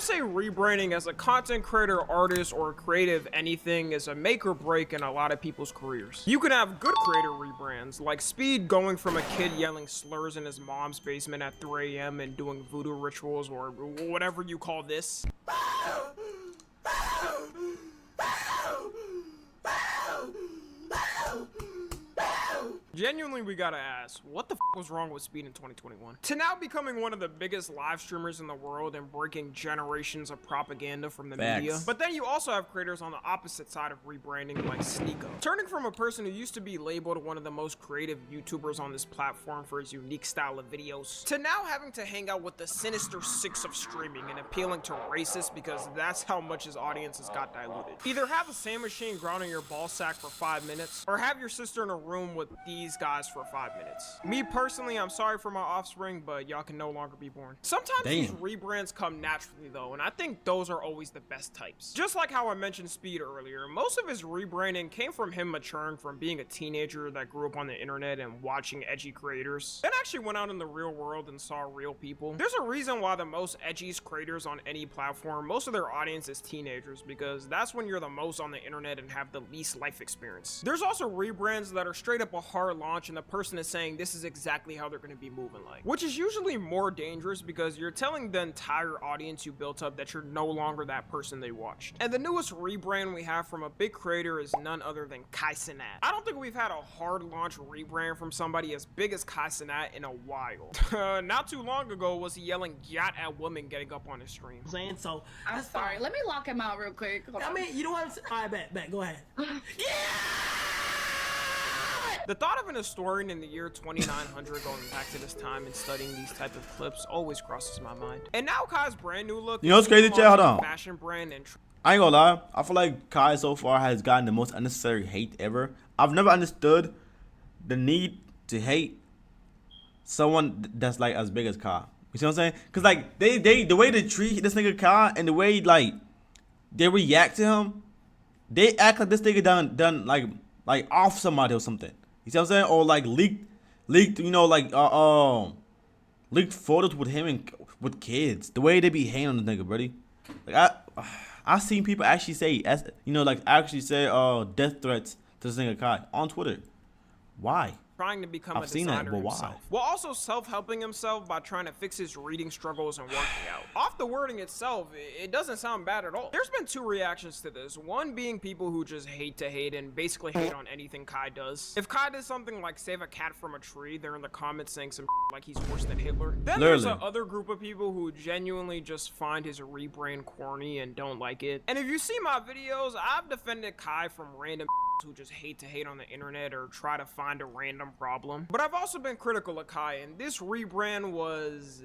Say rebranding as a content creator, artist, or creative anything is a make or break in a lot of people's careers. You can have good creator rebrands, like Speed going from a kid yelling slurs in his mom's basement at 3 a.m. and doing voodoo rituals or whatever you call this. Genuinely, we gotta ask, what the f was wrong with Speed in 2021? To now becoming one of the biggest live streamers in the world and breaking generations of propaganda from the media. But then you also have creators on the opposite side of rebranding, like Sneeko. Turning from a person who used to be labeled one of the most creative YouTubers on this platform for his unique style of videos, to now having to hang out with the sinister six of streaming and appealing to racists because that's how much his audience has got diluted. Either have a sand machine grounding your ball sack for 5 minutes, or have your sister in a room with these guys for 5 minutes. Me personally, I'm sorry for my offspring, but y'all can no longer be born. Sometimes these rebrands come naturally though, and I think those are always the best types. Just like how I mentioned Speed earlier, most of his rebranding came from him maturing from being a teenager that grew up on the internet and watching edgy creators, then actually went out in the real world and saw real people. There's a reason why the most edgiest creators on any platform, most of their audience is teenagers, because that's when you're the most on the internet and have the least life experience. There's also rebrands that are straight up a hard launch and the person is saying this is exactly how they're going to be moving like, which is usually more dangerous because you're telling the entire audience you built up that you're no longer that person they watched. And the newest rebrand we have from a big creator is none other than Cenat. I don't think we've had a hard launch rebrand from somebody as big as Cenat in a while. Not too long ago was he yelling yacht at women getting up on his stream. So I'm sorry, let me lock him out real quick. I mean, you know what I'm saying? Alright, bet, go ahead. Yeah! The thought of an historian in the year 2900 going back to this time and studying these type of clips always crosses my mind. And now Kai's brand new look, you know what's crazy, Jay? Hold on. Fashion brand and I ain't gonna lie, I feel like Kai so far has gotten the most unnecessary hate ever. I've never understood the need to hate someone that's like as big as Kai. You see what I'm saying? Cause like the way they treat this nigga Kai and the way like they react to him, they act like this nigga done like off somebody or something. You see what I'm saying? Or like leaked, you know, like leaked photos with him and with kids. The way they be hating on the nigga, buddy. Like I seen people actually say, you know, like actually say death threats to this nigga Kai on Twitter. Why? Trying to become a designer himself, while also self-helping himself by trying to fix his reading struggles and working out. Off the wording itself, it doesn't sound bad at all. There's been two reactions to this. One being people who just hate to hate and basically hate on anything Kai does. If Kai does something like save a cat from a tree, they're in the comments saying some like he's worse than Hitler. Then there's a other group of people who genuinely just find his rebrand corny and don't like it. And if you see my videos, I've defended Kai from random who just hate to hate on the internet or try to find a random problem. But I've also been critical of Kai, and this rebrand was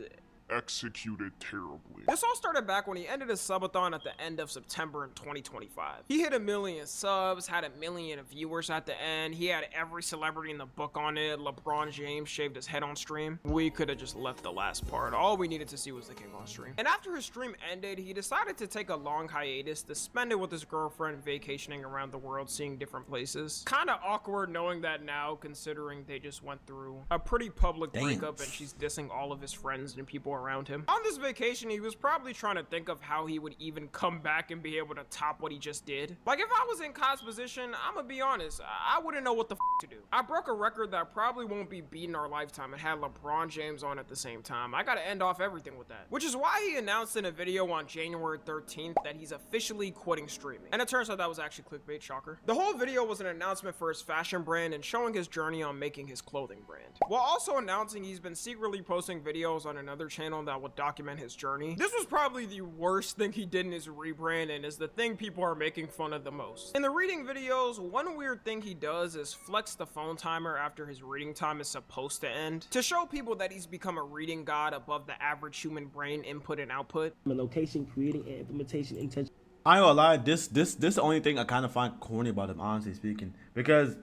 executed terribly. This all started back when he ended his subathon at the end of September in 2025. He hit 1 million subs, had 1 million viewers at the end. He had every celebrity in the book on it. LeBron James shaved his head on stream. We could have just left the last part. All we needed to see was the king on stream. And after his stream ended, he decided to take a long hiatus to spend it with his girlfriend vacationing around the world, seeing different places. Kind of awkward knowing that now, considering they just went through a pretty public breakup and she's dissing all of his friends and people around him. On this vacation, he was probably trying to think of how he would even come back and be able to top what he just did. Like, if I was in Kai's position, I'm gonna be honest, I wouldn't know what the to do. I broke a record that probably won't be beat in our lifetime and had LeBron James on at the same time. I gotta end off everything with that. Which is why he announced in a video on January 13th that he's officially quitting streaming. And it turns out that was actually clickbait, shocker. The whole video was an announcement for his fashion brand and showing his journey on making his clothing brand, while also announcing he's been secretly posting videos on another channel that would document his journey. This was probably the worst thing he did in his rebrand and is the thing people are making fun of the most. In the reading videos, one weird thing he does is flex the phone timer after his reading time is supposed to end to show people that he's become a reading god above the average human brain input and output. Location, creating, and implementation intention. I ain't gonna lie, this the only thing I kind of find corny about him, honestly speaking, because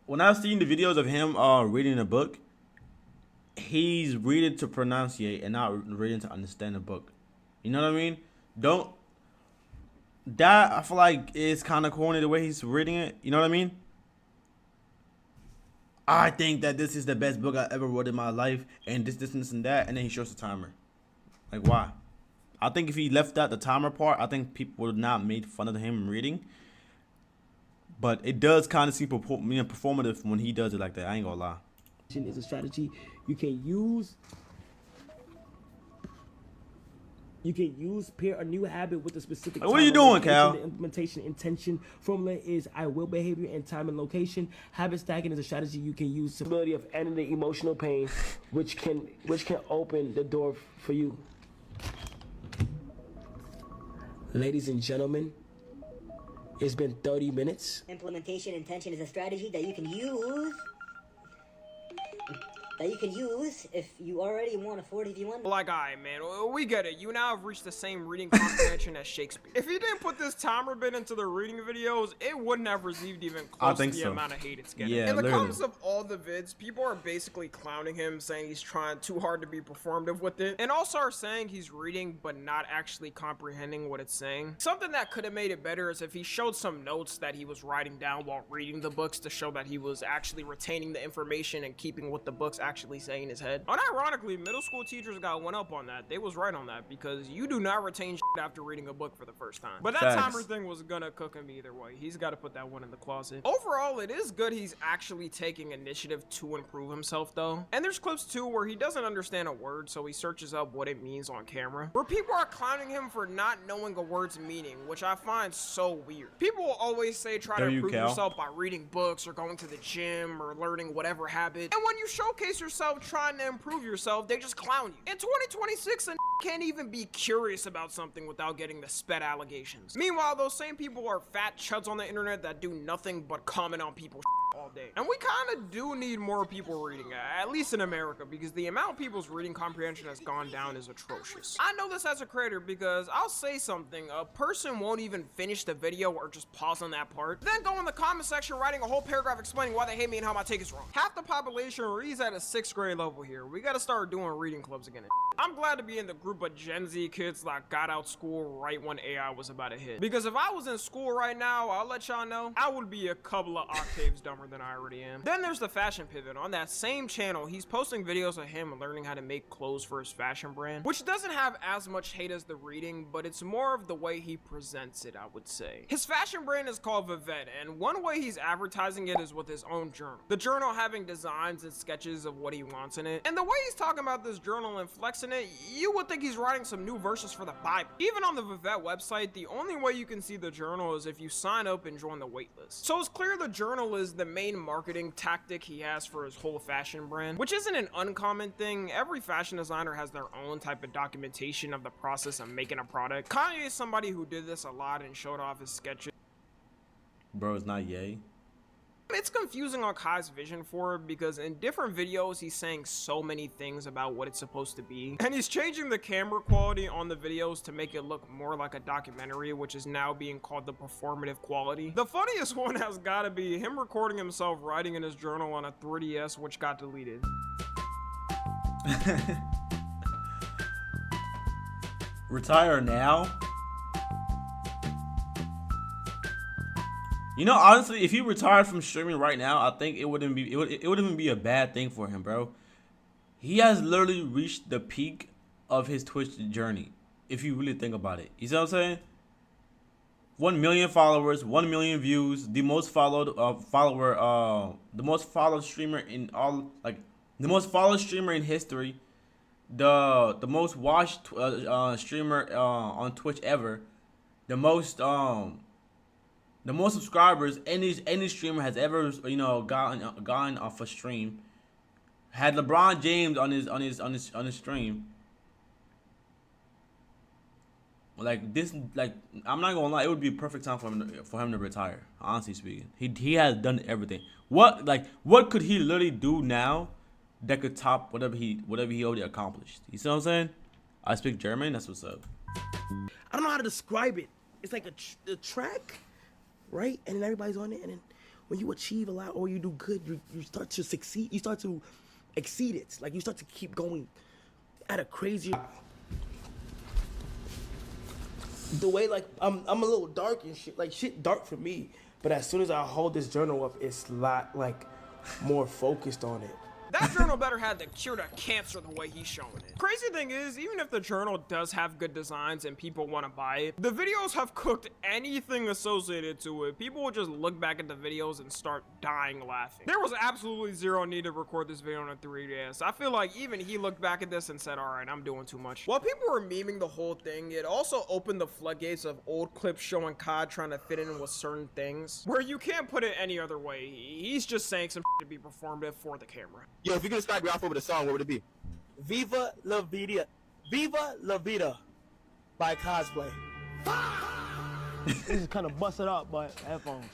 when I've seen the videos of him reading a book, he's reading to pronunciate and not reading to understand the book. You know what I mean? That I feel like is kind of corny the way he's reading it. You know what I mean? I think that this is the best book I ever read in my life, and this, and that, and then he shows the timer. Like, why? I think if he left out the timer part, I think people would not made fun of him reading. But it does kind of seem performative when he does it like that. I ain't gonna lie. Is a strategy you can use. You can use pair a new habit with a specific. What are you doing, location. Cal? The implementation intention formula is I will behavior and time and location. Habit stacking is a strategy you can use. Ability of ending the emotional pain, which can open the door for you. Ladies and gentlemen, it's been 30 minutes. Implementation intention is a strategy that you can use. That you can use if you already want a 41. Like, alright, man, we get it. You now have reached the same reading comprehension as Shakespeare. If he didn't put this timer bit into the reading videos, it wouldn't have received even close to the amount of hate it's getting. Yeah, in the literally. comments of all the vids, people are basically clowning him, saying he's trying too hard to be performative with it, and also are saying he's reading but not actually comprehending what it's saying. Something that could have made it better is if he showed some notes that he was writing down while reading the books to show that he was actually retaining the information and keeping what the books actually say in his head. Unironically, middle school teachers got one up on that. They was right on that, because you do not retain shit after reading a book for the first time. But that Facts. timer thing was gonna cook him either way. He's got to put that one in the closet. Overall, it is good he's actually taking initiative to improve himself though. And there's clips too where he doesn't understand a word, so he searches up what it means on camera. Where people are clowning him for not knowing a word's meaning, which I find so weird. People will always say try to improve yourself by reading books or going to the gym or learning whatever habit. And when you showcase yourself trying to improve yourself, they just clown you. In 2026, a can't even be curious about something without getting the sped allegations. Meanwhile, those same people are fat chuds on the internet that do nothing but comment on people's all day. And we kind of do need more people reading, at least in America, because the amount of people's reading comprehension has gone down is atrocious. I know this as a creator because I'll say something, a person won't even finish the video or just pause on that part, then go in the comment section writing a whole paragraph explaining why they hate me and how my take is wrong. Half the population reads at a 6th grade level here. We gotta start doing reading clubs again. I'm glad to be in the group of Gen Z kids that got out school right when AI was about to hit. Because if I was in school right now, I'll let y'all know, I would be a couple of octaves dumber than I already am. Then there's the fashion pivot. On that same channel, he's posting videos of him learning how to make clothes for his fashion brand, which doesn't have as much hate as the reading, but it's more of the way he presents it, I would say. His fashion brand is called Vivette, and one way he's advertising it is with his own journal. The journal having designs and sketches of what he wants in it. And the way he's talking about this journal and flexing it, you would think he's writing some new verses for the Bible. Even on the Vivette website, the only way you can see the journal is if you sign up and join the waitlist. So it's clear the journal is the main marketing tactic he has for his whole fashion brand, which isn't an uncommon thing. Every fashion designer has their own type of documentation of the process of making a product. Kanye is somebody who did this a lot and showed off his sketches. Bro, it's not yay. It's confusing on Kai's vision for it because in different videos he's saying so many things about what it's supposed to be, and he's changing the camera quality on the videos to make it look more like a documentary, which is now being called the performative quality. The funniest one has got to be him recording himself writing in his journal on a 3DS, which got deleted. Retire now? You know, honestly, if he retired from streaming right now, I think it wouldn't even be a bad thing for him, bro. He has literally reached the peak of his Twitch journey, if you really think about it. You see what I'm saying? 1 million followers, 1 million views, the most followed the most followed streamer in all, like, the most followed streamer in history, the most watched streamer on Twitch ever, the most subscribers any streamer has ever, you know, gotten off a stream. Had LeBron James on his stream. Like this, like, I'm not gonna lie, it would be a perfect time for him to retire. Honestly speaking, he has done everything. What could he literally do now that could top whatever he already accomplished? You see what I'm saying? I speak German. That's what's up. I don't know how to describe it. It's like a track, right? And then everybody's on it, and then when you achieve a lot or you do good, you start to succeed. You start to exceed it. Like you start to keep going at a crazy. The way, like, I'm a little dark and shit. Like shit dark for me, but as soon as I hold this journal up, it's a lot like more focused on it. That journal better have the cure to cancer the way he's showing it. Crazy thing is, even if the journal does have good designs and people want to buy it, the videos have cooked anything associated to it. People will just look back at the videos and start dying laughing. There was absolutely zero need to record this video on a 3DS. I feel like even he looked back at this and said, alright, I'm doing too much. While people were memeing the whole thing, it also opened the floodgates of old clips showing COD trying to fit in with certain things, where you can't put it any other way. He's just saying some to be performative for the camera. Yo, if you could describe your outfit with a song, what would it be? Viva La Vida. Viva La Vida by Cosplay. This is kind of busted up, but headphones.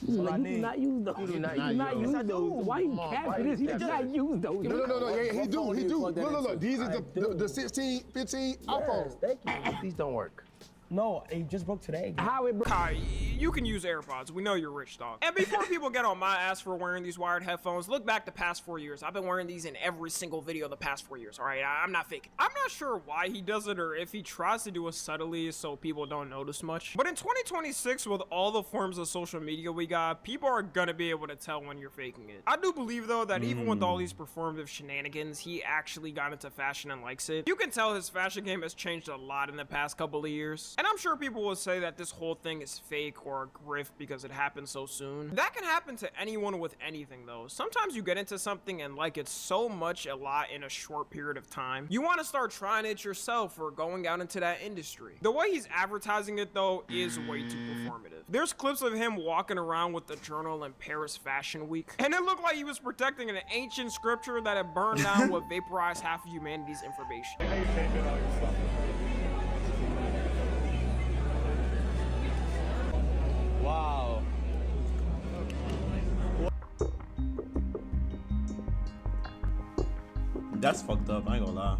You do not use those. You do not use those. Why you capping this? He does not use those. No, he do. Look. These are the 16, 15 iPhones. Thank you. These don't work. No, it just broke today. How it broke? Kai, you can use AirPods. We know you're rich, dog. And before people get on my ass for wearing these wired headphones, look back the past 4 years. I've been wearing these in every single video the past 4 years, all right? I'm not faking. I'm not sure why he does it or if he tries to do it subtly so people don't notice much. But in 2026, with all the forms of social media we got, people are gonna be able to tell when you're faking it. I do believe, though, that even with all these performative shenanigans, he actually got into fashion and likes it. You can tell his fashion game has changed a lot in the past couple of years. And I'm sure people will say that this whole thing is fake or a grift because it happened so soon. That can happen to anyone with anything, though. Sometimes you get into something and like it so much a lot in a short period of time, you want to start trying it yourself or going out into that industry. The way he's advertising it, though, is way too performative. There's clips of him walking around with the journal in Paris Fashion Week, and it looked like he was protecting an ancient scripture that had burned down would vaporize half of humanity's information. Wow. That's fucked up, I ain't gonna lie.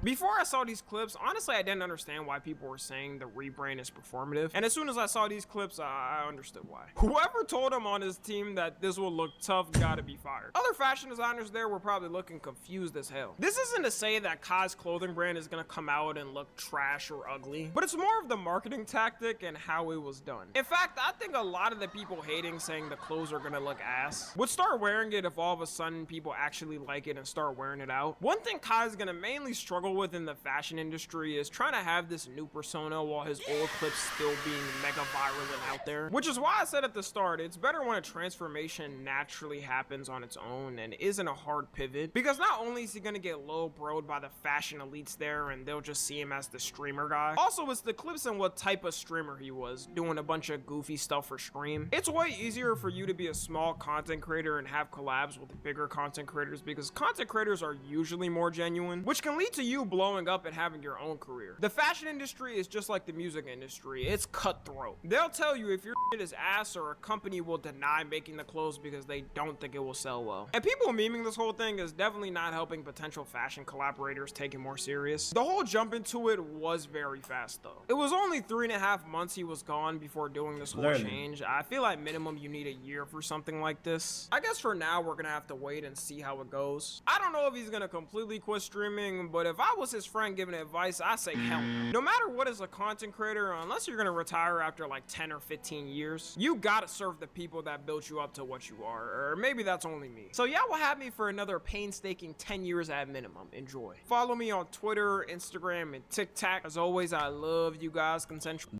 Before I saw these clips, honestly, I didn't understand why people were saying the rebrand is performative. And as soon as I saw these clips, I understood why. Whoever told him on his team that this will look tough gotta be fired. Other fashion designers there were probably looking confused as hell. This isn't to say that Kai's clothing brand is gonna come out and look trash or ugly, but it's more of the marketing tactic and how it was done. In fact, I think a lot of the people hating saying the clothes are gonna look ass would start wearing it if all of a sudden people actually like it and start wearing it out. One thing Kai's gonna mainly struggle with in the fashion industry is trying to have this new persona while his old clips still being mega viral and out there. Which is why I said at the start, it's better when a transformation naturally happens on its own and isn't a hard pivot, because not only is he gonna get low broed by the fashion elites there and they'll just see him as the streamer guy, also it's the clips and what type of streamer he was, doing a bunch of goofy stuff for stream. It's way easier for you to be a small content creator and have collabs with bigger content creators because content creators are usually more genuine, which can lead to you blowing up and having your own career. The fashion industry is just like the music industry. It's cutthroat. They'll tell you if your shit is ass, or a company will deny making the clothes because they don't think it will sell well. And people memeing this whole thing is definitely not helping potential fashion collaborators take it more serious. The whole jump into it was very fast though. It was only 3.5 months he was gone before doing this whole change. I feel like minimum you need a year for something like this. I guess for now we're gonna have to wait and see how it goes. I don't know if he's gonna completely quit streaming, but if I was his friend giving advice, I say hell no. No matter what, as a content creator, unless you're gonna retire after like 10 or 15 years, you gotta serve the people that built you up to what you are, or maybe that's only me. So y'all will have me for another painstaking 10 years at minimum. Enjoy. Follow me on Twitter, Instagram, and TikTok. As always, I love you guys. Consensual.